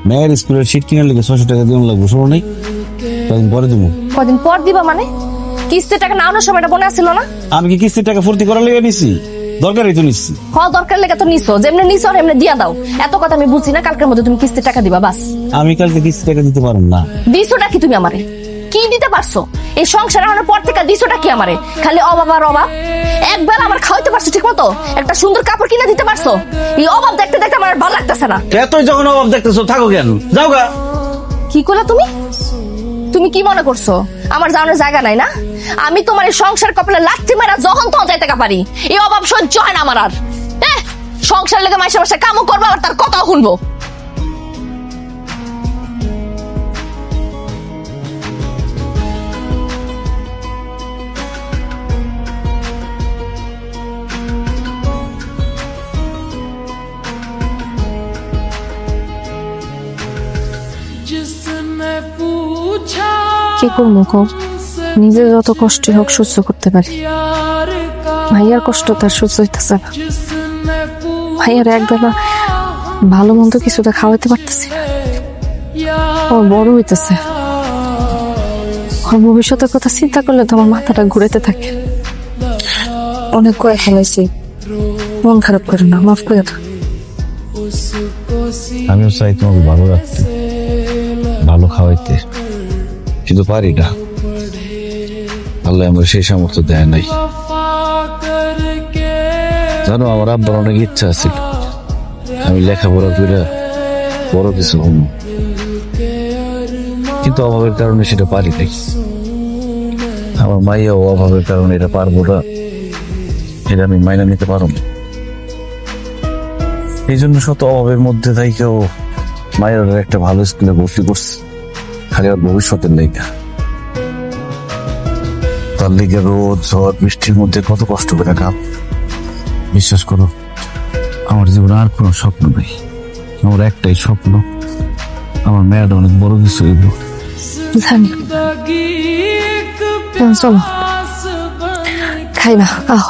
মেয়ের স্কুলের সিট কিনার লেগে 600 টাকা দিয়ে লাগবো, শোনো নাই? কদিন পরে দিব। কদিন পর দিবা মানে? কিস্তির টাকা না আনার সময়টা মনে আসছিল না? আমি কি কিস্তির টাকা ফুর্তি করার লেগে নিছি? দরকারই তো নিচ্ছি। দরকার লেগে তো নিছো, যেমনি নিছো এমনি দিয়া দাও। এত কথা আমি বুঝি না, কালকের মধ্যে তুমি কিস্তির টাকা দিবা বাস। আমি কালকে কিস্তি টাকা দিতে পারবো না। দিছোটা কি তুমি আমারে? কি দিতে পারছো? এই সংসার আনার পর থেকে দিছোটা কি আমারে? খালি অভাব আর অভাব। একবেলা আমার খাওয়াইতে পারছো ঠিক মতো? একটা সুন্দর কাপড় কিনে দিতে পারছো? এই অভাব দেখতে দেখতে আমার আর ভালো লাগতেছে না। এতই যখন অভাব দেখতেছো থাকো কেন, যাও গা। কি করলা তুমি? তুমি কি মনে করছো আমার যাওয়ার জায়গা নাই না? আমি তোমার এই সংসার কপালে লাথি মারা যখন তখন যাইতে পারি। এই অভাব সহ্য হয় না আমার আর। সংসার লেগে মাসে মাসে কামও করবো আর তার কথাও শুনবো। কি করবো কও? নিজে যত কষ্ট হোক সহ্য করতে পারি, ভাইয়ার কষ্ট তার সহ্য হইতেছে না। ভাইয়ার একবেলা ভালো মন্দ কিছুটা খাওয়াইতে পারতেছি না। ও বড় হইতেছে, ওর ভবিষ্যতের কথা চিন্তা করলে তো আমার মাথাটা ঘুরেতে থাকে। অনেক কয়ে ফেলাইছি, মন খারাপ করে না, মাফ করে দাও। আমিও চাই তোমাকে ভালো রাখতে, ভালো খাওয়াইতে, কিন্তু পারি না। আল্লাহ আমার সেই সামর্থ্য দেয় নাই। জানো, আমার আব্বার অনেক ইচ্ছা আছে আমি লেখাপড়া করে বড় কিছু হব, কিন্তু অভাবের কারণে সেটা পারি নাই। আমার মাইয়াও অভাবের কারণে এটা পারবো না, এটা আমি মাইনা নিতে পারবো না। এই জন্য শত অভাবের মধ্যে থেকেও মায়ের একটা ভালো স্কুলে ভর্তি করছে, খালি আর ভবিষ্যতের লেখা। তার লেগে রোদ ঝড় বৃষ্টির মধ্যে কত কষ্ট করে কাম। বিশ্বাস করো, আমার জীবনে আর কোনো স্বপ্ন নেই। আমার একটাই স্বপ্ন, আমার মেয়েটা অনেক বড় কিছু হইব। জানি। চলো খাইবা, আহ।